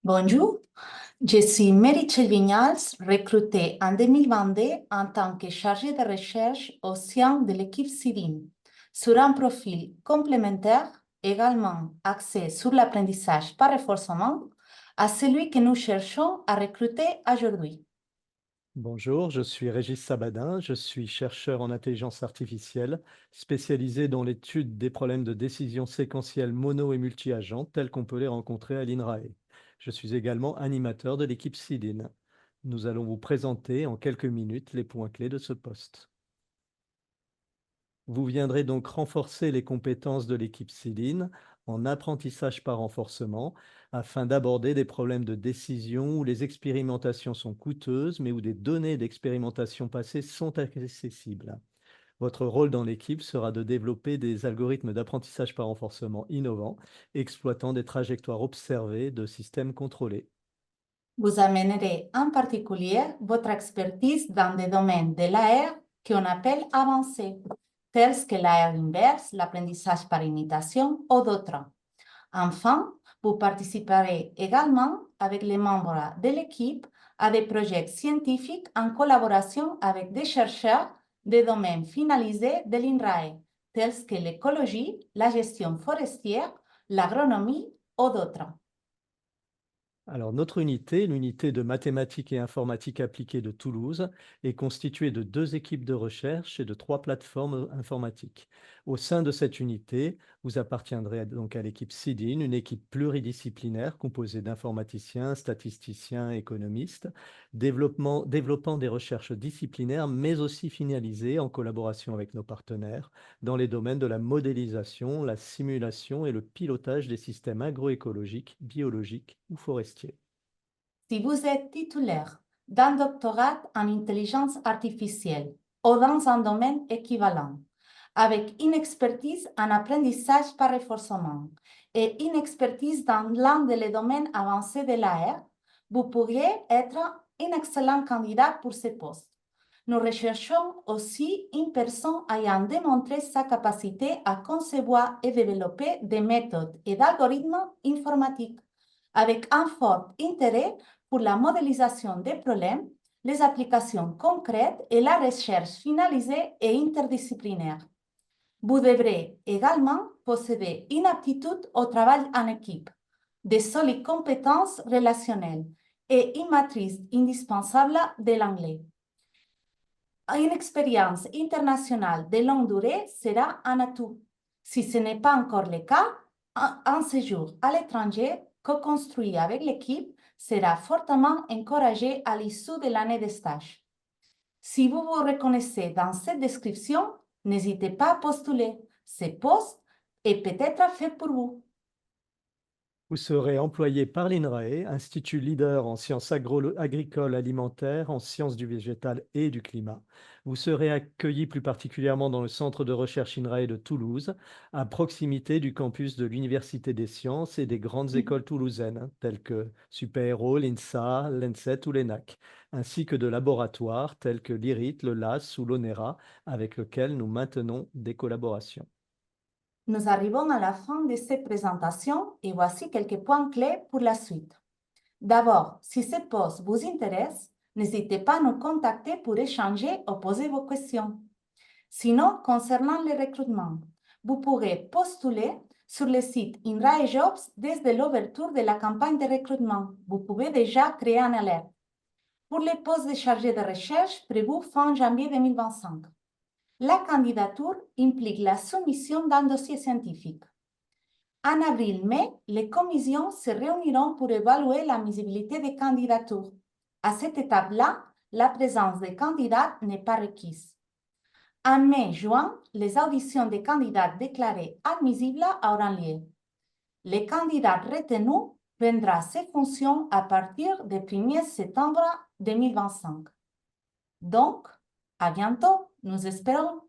Bonjour, je suis Meritxell Vinyals, recrutée en 2022 en tant que chargée de recherche au sein de l'équipe CIDIN, sur un profil complémentaire, également axé sur l'apprentissage par renforcement, à celui que nous cherchons à recruter aujourd'hui. Bonjour, je suis Régis Sabadin, je suis chercheur en intelligence artificielle spécialisé dans l'étude des problèmes de décision séquentielle mono et multi-agents tels qu'on peut les rencontrer à l'INRAE. Je suis également animateur de l'équipe CIDIN. Nous allons vous présenter en quelques minutes les points clés de ce poste. Vous viendrez donc renforcer les compétences de l'équipe CIDIN en apprentissage par renforcement afin d'aborder des problèmes de décision où les expérimentations sont coûteuses mais où des données d'expérimentation passées sont accessibles. Votre rôle dans l'équipe sera de développer des algorithmes d'apprentissage par renforcement innovants, exploitant des trajectoires observées de systèmes contrôlés. Vous amènerez en particulier votre expertise dans des domaines de l'AR qu'on appelle avancés, tels que l'AR inverse, l'apprentissage par imitation ou d'autres. Enfin, vous participerez également avec les membres de l'équipe à des projets scientifiques en collaboration avec des chercheurs des domaines finalisés de l'INRAE, tels que l'écologie, la gestion forestière, l'agronomie ou d'autres. Alors, notre unité, l'unité de mathématiques et informatique appliquée de Toulouse, est constituée de 2 équipes de recherche et de 3 plateformes informatiques. Au sein de cette unité, vous appartiendrez donc à l'équipe CIDIN, une équipe pluridisciplinaire composée d'informaticiens, statisticiens, économistes, développant des recherches disciplinaires, mais aussi finalisées en collaboration avec nos partenaires dans les domaines de la modélisation, la simulation et le pilotage des systèmes agroécologiques, biologiques ou forestiers. Si vous êtes titulaire d'un doctorat en intelligence artificielle ou dans un domaine équivalent, avec une expertise en apprentissage par renforcement et une expertise dans l'un des domaines avancés de l'AR, vous pourriez être un excellent candidat pour ce poste. Nous recherchons aussi une personne ayant démontré sa capacité à concevoir et développer des méthodes et d'algorithmes informatiques, avec un fort intérêt pour la modélisation des problèmes, les applications concrètes et la recherche finalisée et interdisciplinaire. Vous devrez également posséder une aptitude au travail en équipe, de solides compétences relationnelles et une maîtrise indispensable de l'anglais. Une expérience internationale de longue durée sera un atout. Si ce n'est pas encore le cas, un séjour à l'étranger co-construit avec l'équipe sera fortement encouragé à l'issue de l'année de stage. Si vous vous reconnaissez dans cette description, n'hésitez pas à postuler. Ce poste est peut-être fait pour vous. Vous serez employé par l'INRAE, institut leader en sciences agricoles alimentaires, en sciences du végétal et du climat. Vous serez accueilli plus particulièrement dans le centre de recherche INRAE de Toulouse, à proximité du campus de l'Université des sciences et des grandes écoles toulousaines, telles que Super-Héros, l'INSA, l'ENSET ou l'ENAC, ainsi que de laboratoires tels que l'IRIT, le LAS ou l'ONERA, avec lesquels nous maintenons des collaborations. Nous arrivons à la fin de cette présentation et voici quelques points clés pour la suite. D'abord, si ce poste vous intéresse, n'hésitez pas à nous contacter pour échanger ou poser vos questions. Sinon, concernant le recrutement, vous pourrez postuler sur le site INRAE Jobs dès l'ouverture de la campagne de recrutement. Vous pouvez déjà créer une alerte. Pour les postes de chargé de recherche prévus fin janvier 2025, la candidature implique la soumission d'un dossier scientifique. En avril-mai, les commissions se réuniront pour évaluer la visibilité des candidatures. À cette étape-là, la présence des candidats n'est pas requise. En mai-juin, les auditions des candidats déclarés admissibles auront lieu. Les candidats retenus prendront ses fonctions à partir du 1er septembre 2025. Donc, à bientôt, nous espérons.